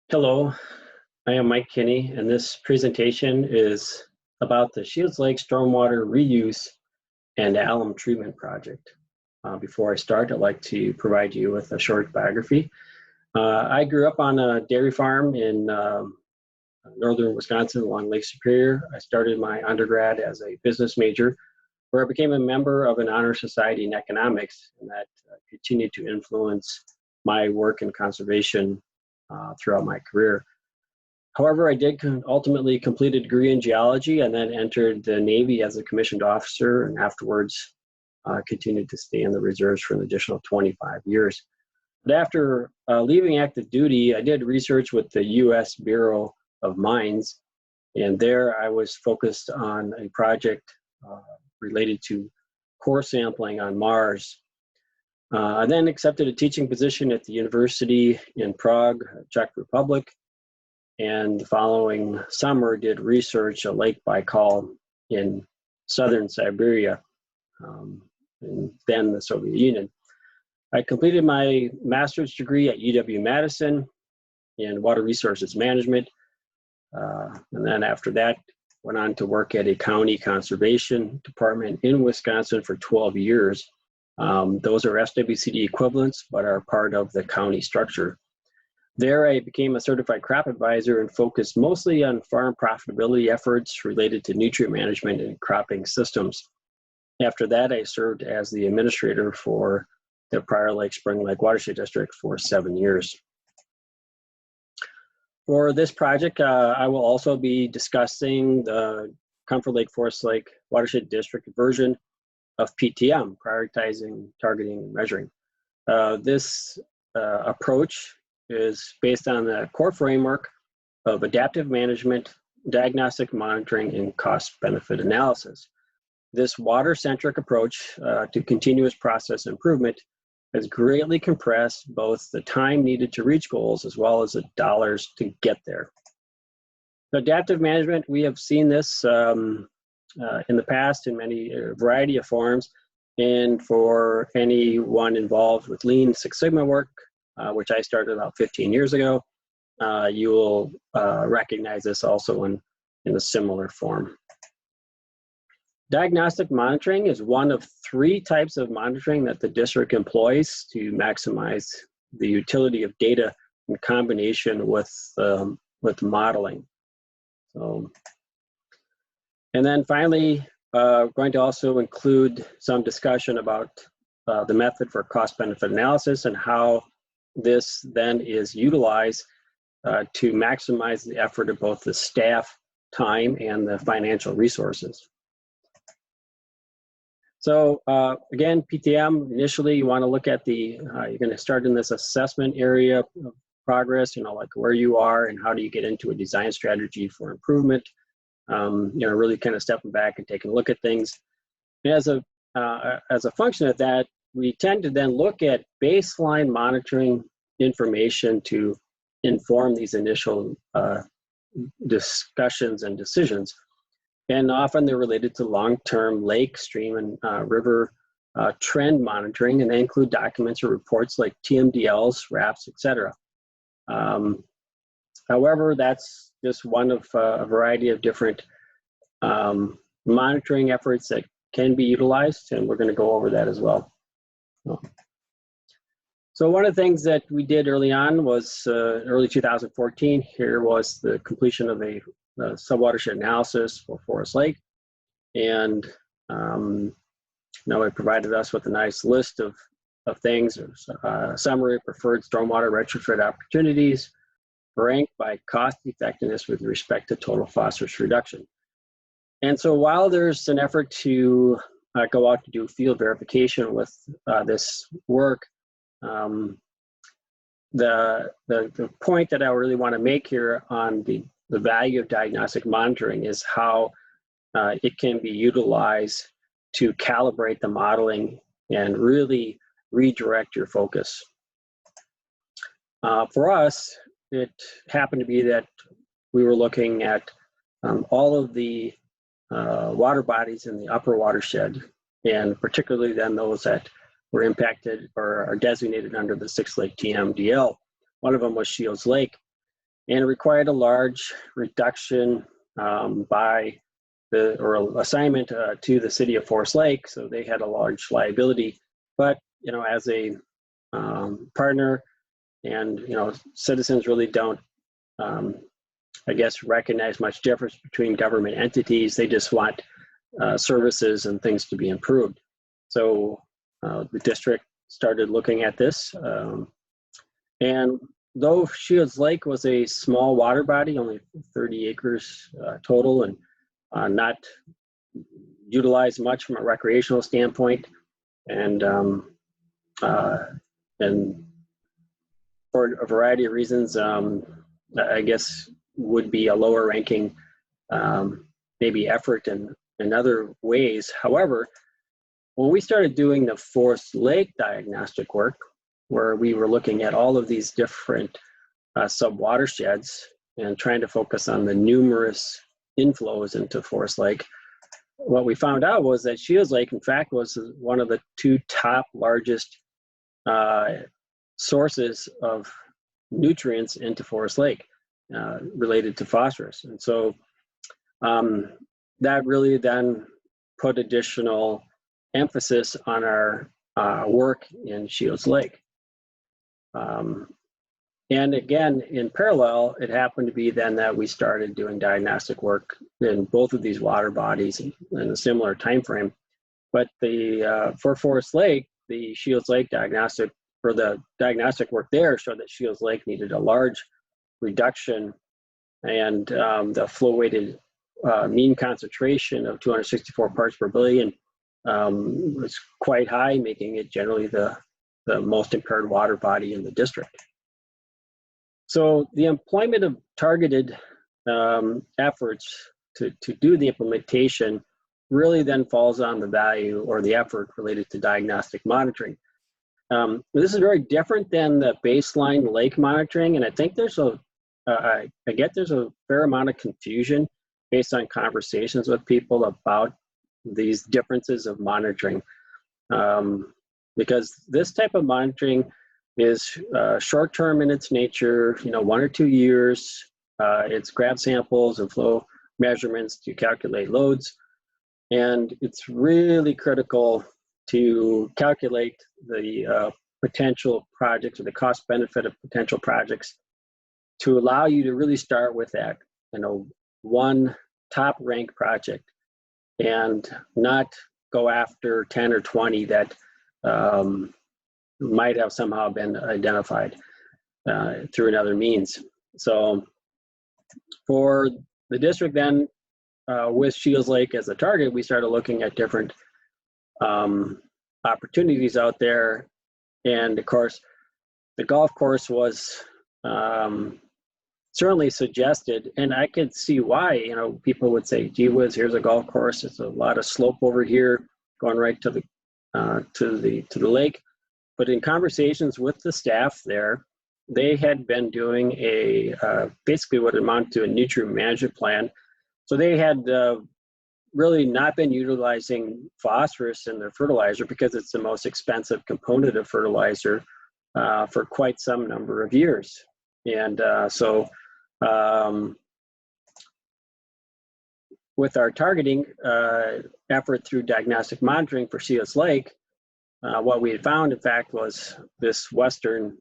Hello, I am Mike Kinney, and this presentation is about the Shields Lake Stormwater Reuse and Alum Treatment Project. Before I start, I'd like to provide you with a short biography. I grew up on a dairy farm in northern Wisconsin along Lake Superior. I started my undergrad as a business major, where I became a member of an honor society in economics, and that continued to influence my work in conservation throughout my career. However, I did ultimately complete a degree in geology and then entered the Navy as a commissioned officer, and afterwards continued to stay in the reserves for an additional 25 years. But after leaving active duty, I did research with the U.S. Bureau of Mines, and there I was focused on a project related to core sampling on Mars. I then accepted a teaching position at the university in Prague, Czech Republic, and the following summer did research at Lake Baikal in southern Siberia, and then the Soviet Union. I completed my master's degree at UW-Madison in water resources management, and then after that went on to work at a county conservation department in Wisconsin for 12 years. Those are SWCD equivalents, but are part of the county structure. There I became a certified crop advisor and focused mostly on farm profitability efforts related to nutrient management and cropping systems. After that, I served as the administrator for the Prior Lake Spring Lake Watershed District for 7 years. For this project, I will also be discussing the Comfort Lake Forest Lake Watershed District version of PTM, prioritizing, targeting, and measuring. This approach is based on the core framework of adaptive management, diagnostic monitoring, and cost-benefit analysis. This water-centric approach to continuous process improvement has greatly compressed both the time needed to reach goals as well as the dollars to get there. Adaptive management, we have seen this in the past in many variety of forms, and for anyone involved with Lean Six Sigma work, which I started about 15 years ago, you will recognize this also in a similar form. Diagnostic monitoring is one of 3 types of monitoring that the district employs to maximize the utility of data in combination with modeling. And then finally, going to also include some discussion about the method for cost-benefit analysis and how this then is utilized to maximize the effort of both the staff time and the financial resources. So again, PTM, initially you want to look at the, you're going to start in this assessment area of progress, like where you are and how do you get into a design strategy for improvement. Really kind of stepping back and taking a look at things. And as a function of that, we tend to then look at baseline monitoring information to inform these initial discussions and decisions. And often they're related to long-term lake, stream, and river trend monitoring, and they include documents or reports like TMDLs, RAPs, etc. However, that's just one of a variety of different monitoring efforts that can be utilized, and we're going to go over that as well. So one of the things that we did early on was early 2014, here was the completion of a subwatershed analysis for Forest Lake, and now it provided us with a nice list of things, summary of preferred stormwater retrofit opportunities, ranked by cost effectiveness with respect to total phosphorus reduction. And so while there's an effort to go out to do field verification with this work, the point that I really want to make here on the value of diagnostic monitoring is how it can be utilized to calibrate the modeling and really redirect your focus. For us, it happened to be that we were looking at all of the water bodies in the upper watershed, and particularly then those that were impacted or are designated under the 6 Lake TMDL. One of them was Shields Lake. and it required a large reduction or assignment to the city of Forest Lake, so they had a large liability. But as a partner, and citizens really don't, I guess, recognize much difference between government entities. They just want services and things to be improved. So the district started looking at this, and though Shields Lake was a small water body, only 30 acres total, and not utilized much from a recreational standpoint, and for a variety of reasons, I guess would be a lower ranking maybe effort in other ways. However, when we started doing the Forest Lake diagnostic work, where we were looking at all of these different sub-watersheds and trying to focus on the numerous inflows into Forest Lake, what we found out was that Shields Lake, in fact, was one of the two top largest sources of nutrients into Forest Lake related to phosphorus. And so that really then put additional emphasis on our work in Shields Lake. And again, in parallel, it happened to be then that we started doing diagnostic work in both of these water bodies in a similar time frame. But for Forest Lake, the Shields Lake diagnostic, or the diagnostic work there, showed that Shields Lake needed a large reduction, and the flow-weighted mean concentration of 264 parts per billion was quite high, making it generally the most impaired water body in the district. So the employment of targeted efforts to do the implementation really then falls on the value or the effort related to diagnostic monitoring. This is very different than the baseline lake monitoring, and I think there's I get there's a fair amount of confusion based on conversations with people about these differences of monitoring, because this type of monitoring is short-term in its nature, 1 or 2 years. It's grab samples and flow measurements to calculate loads, and it's really critical to calculate the potential projects or the cost benefit of potential projects to allow you to really start with that, one top rank project, and not go after 10 or 20 that might have somehow been identified through another means. So for the district then, with Shields Lake as a target, we started looking at different opportunities out there. And of course, the golf course was certainly suggested, and I could see why. People would say, gee whiz, here's a golf course, it's a lot of slope over here going right to the lake. But in conversations with the staff there, they had been doing basically what amounted to a nutrient management plan. So they had really not been utilizing phosphorus in their fertilizer because it's the most expensive component of fertilizer for quite some number of years. And so with our targeting effort through diagnostic monitoring for Shields Lake, what we had found, in fact, was this western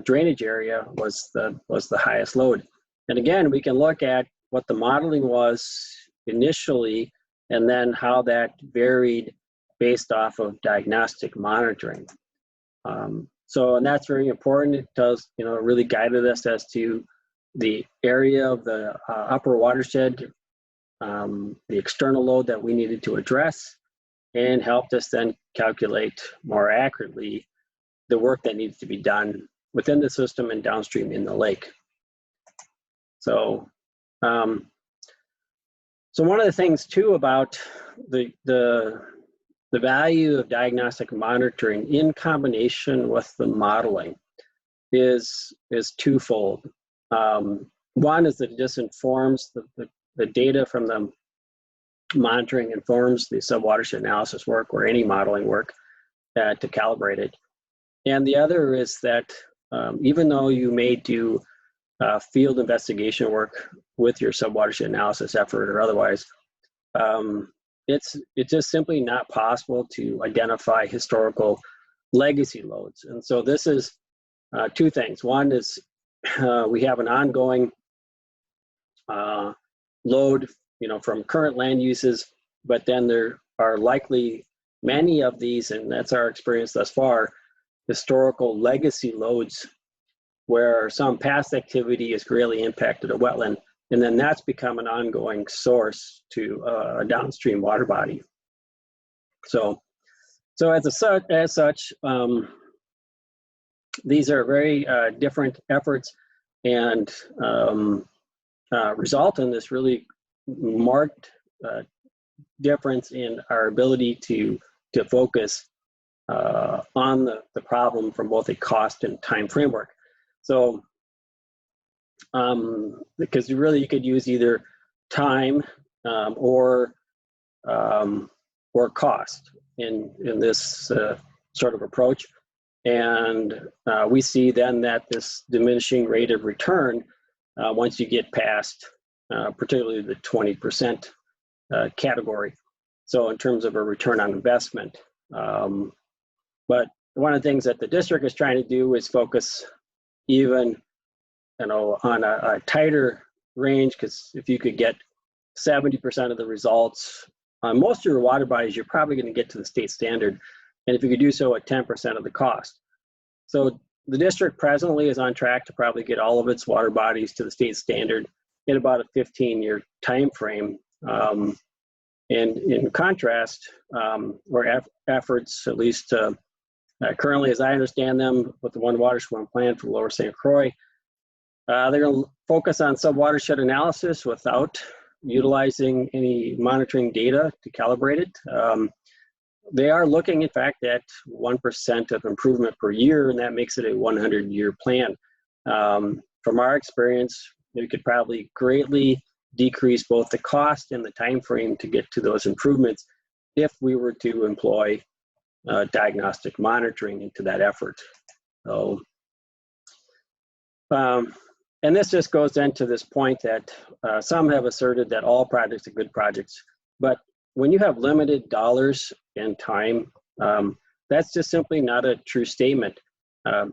drainage area was the highest load. And again, we can look at what the modeling was initially, and then how that varied based off of diagnostic monitoring. And that's very important. It does, really guided us as to the area of the upper watershed, the external load that we needed to address, and helped us then calculate more accurately the work that needs to be done within the system and downstream in the lake. So, so one of the things too about the value of diagnostic monitoring in combination with the modeling is twofold. One is that it just informs the data from the monitoring informs the sub-watershed analysis work or any modeling work to calibrate it. And the other is that even though you may do field investigation work with your subwatershed analysis effort or otherwise, it's just simply not possible to identify historical legacy loads. And so this is two things. One is we have an ongoing load, from current land uses, but then there are likely many of these, and that's our experience thus far, historical legacy loads where some past activity has greatly impacted a wetland, and then that's become an ongoing source to a downstream water body. So as such, these are very different efforts, and result in this really marked difference in our ability to focus on the problem from both a cost and time framework. So, because you could use either time or cost in this sort of approach, and we see then that this diminishing rate of return once you get past particularly the 20% category. So in terms of a return on investment, but one of the things that the district is trying to do is focus even, on a tighter range, because if you could get 70% of the results on most of your water bodies, you're probably going to get to the state standard, and if you could do so at 10% of the cost. So the district presently is on track to probably get all of its water bodies to the state standard in about a 15-year time frame. And in contrast, our efforts, at least currently as I understand them, with the One Watershed plan for Lower St. Croix, they're going to focus on subwatershed analysis without utilizing any monitoring data to calibrate it. They are looking, in fact, at 1% of improvement per year, and that makes it a 100-year plan. From our experience, we could probably greatly decrease both the cost and the time frame to get to those improvements if we were to employ diagnostic monitoring into that effort. So, and this just goes into this point that some have asserted that all projects are good projects, but when you have limited dollars and time, that's just simply not a true statement.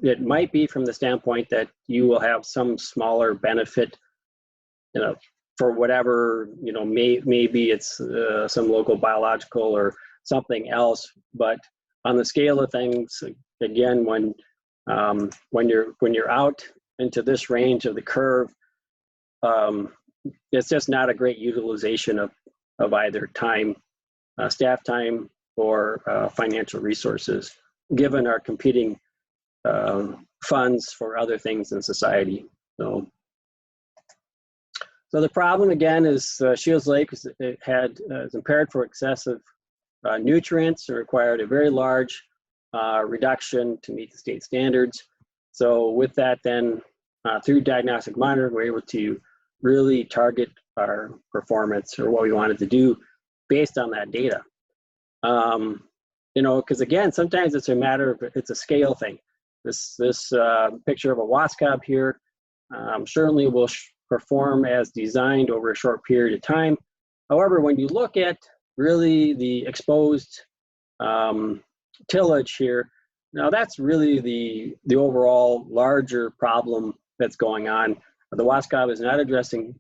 It might be from the standpoint that you will have some smaller benefit, for whatever, maybe it's some local biological or something else. But on the scale of things, again, when you're out into this range of the curve, it's just not a great utilization of either time, staff time, or financial resources, given our competing funds for other things in society. So the problem again is Shields Lake is impaired for excessive nutrients and required a very large reduction to meet the state standards. So with that, then through diagnostic monitoring, we're able to really target our performance or what we wanted to do based on that data. Because again, sometimes it's a matter of, it's a scale thing. This picture of a wasp cob here certainly will perform as designed over a short period of time. However, when you look at really the exposed tillage here, now that's really the overall larger problem that's going on. The wasp cob is not addressing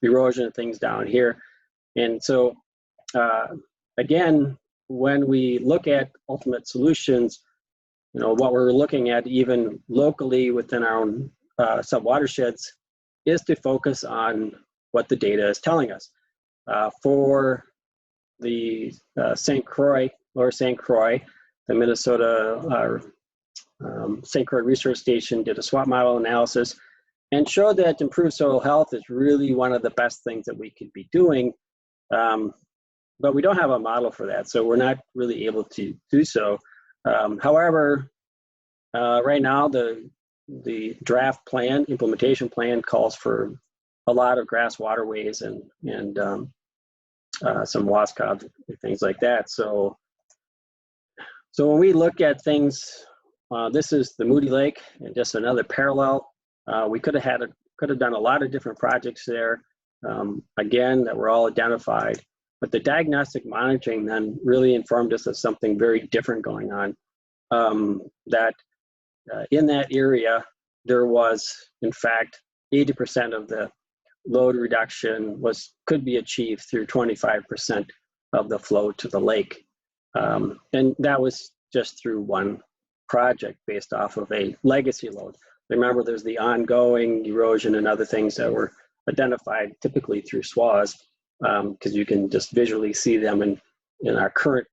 erosion and things down here. And so, again, when we look at ultimate solutions, what we're looking at even locally within our own subwatersheds is to focus on what the data is telling us. For the St. Croix, Lower St. Croix, the Minnesota St. Croix Research Station did a SWOT model analysis and showed that improved soil health is really one of the best things that we could be doing. But we don't have a model for that, so we're not really able to do so. However, right now the draft plan, implementation plan, calls for a lot of grass waterways and some wasp cobs and things like that. So when we look at things, this is the Moody Lake, and just another parallel We could have done a lot of different projects there, again, that were all identified. But the diagnostic monitoring then really informed us of something very different going on. That in that area, there was, in fact, 80% of the load reduction could be achieved through 25% of the flow to the lake. And that was just through one project based off of a legacy load. Remember, there's the ongoing erosion and other things that were identified typically through SWAS, because you can just visually see them in our current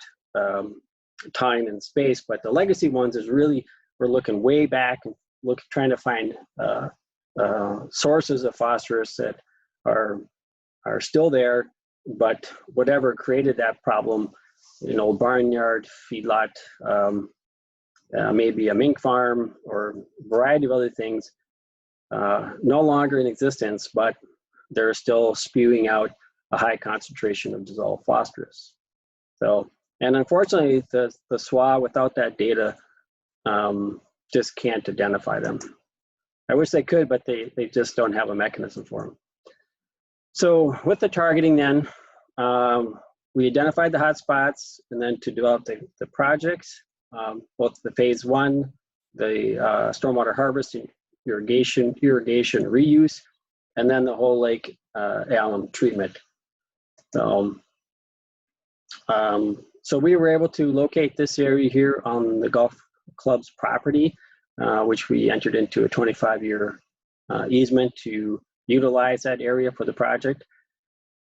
time and space. But the legacy ones is really, we're looking way back and trying to find sources of phosphorus that are still there, but whatever created that problem, barnyard, feedlot, maybe a mink farm or a variety of other things, no longer in existence, but they're still spewing out a high concentration of dissolved phosphorus. So, and unfortunately, the SWA without that data just can't identify them. I wish they could, but they just don't have a mechanism for them. So with the targeting then, we identified the hotspots, and then to develop the projects, both the phase 1, the stormwater harvesting, irrigation reuse, and then the whole lake alum treatment. So we were able to locate this area here on the golf club's property, which we entered into a 25-year easement to utilize that area for the project.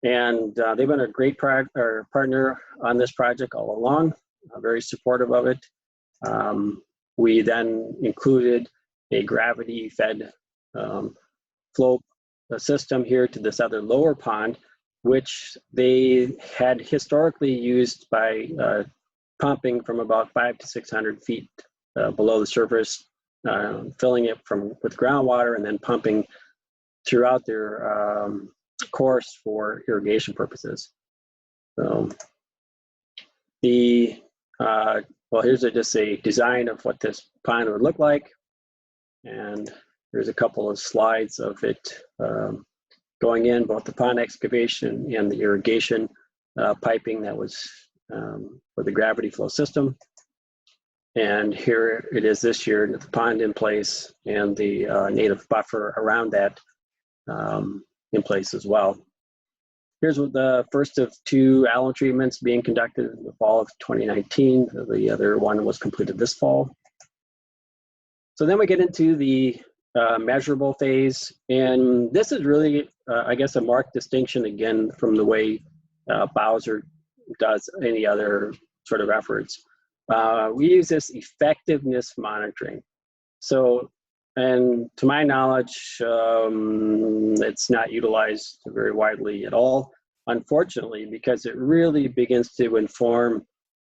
And they've been a great partner on this project all along, very supportive of it. We then included a gravity-fed flow system here to this other lower pond, which they had historically used by pumping from about 500 to 600 feet below the surface, filling it with groundwater and then pumping throughout their course for irrigation purposes. So well, here's just a design of what this pond would look like, and there's a couple of slides of it going in, both the pond excavation and the irrigation piping that was for the gravity flow system. And here it is this year, the pond in place and the native buffer around that in place as well. Here's the first of 2 alum treatments being conducted in the fall of 2019. The other one was completed this fall. So then we get into the measurable phase, and this is really, I guess, a marked distinction again from the way Bowser does any other sort of efforts. We use this effectiveness monitoring. So, and to my knowledge, it's not utilized very widely at all, unfortunately, because it really begins to inform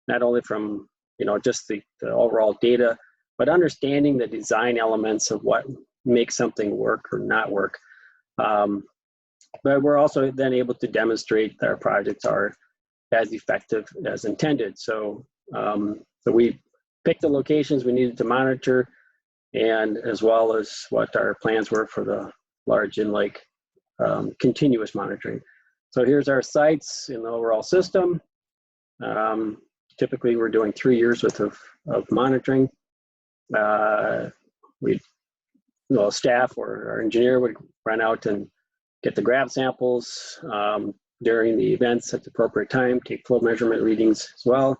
not only from just the overall data, but understanding the design elements of what makes something work or not work. But we're also then able to demonstrate that our projects are as effective as intended. So, so we picked the locations we needed to monitor, and as well as what our plans were for the large in-lake continuous monitoring. So here's our sites in the overall system. Typically, we're doing 3 years worth of monitoring. Staff or our engineer would run out and get the grab samples during the events at the appropriate time, take flow measurement readings as well.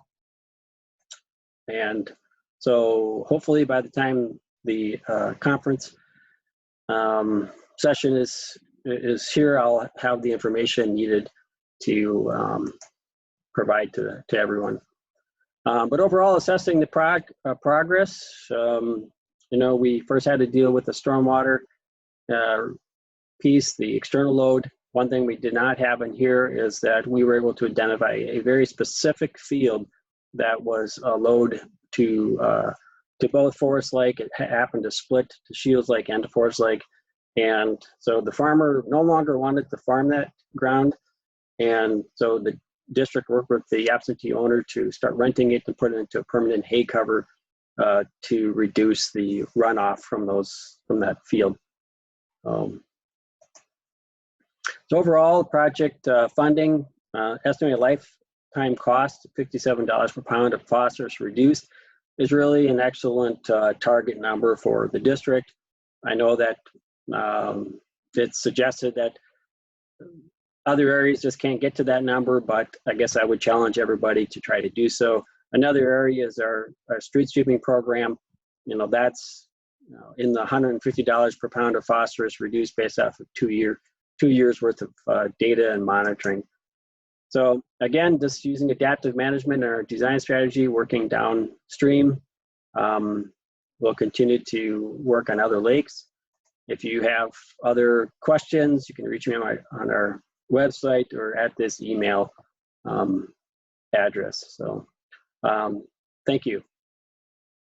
And so hopefully by the time the conference session is here, I'll have the information needed to provide to everyone. But overall, assessing the progress, we first had to deal with the stormwater piece, the external load. One thing we did not have in here is that we were able to identify a very specific field that was a load to both Forest Lake. It happened to split to Shields Lake and to Forest Lake. And so the farmer no longer wanted to farm that ground. And so the district worked with the absentee owner to start renting it and put it into a permanent hay cover to reduce the runoff from that field. So overall, project funding, estimated lifetime cost of $57 per pound of phosphorus reduced is really an excellent target number for the district. I know that it's suggested that other areas just can't get to that number, but I guess I would challenge everybody to try to do so. Another area is our street sweeping program. You know, that's in the $150 per pound of phosphorus reduced based off of 2 years worth of data and monitoring. So again, just using adaptive management in our design strategy, working downstream. We'll continue to work on other lakes. If you have other questions, you can reach me on our website or at this email address. So thank you.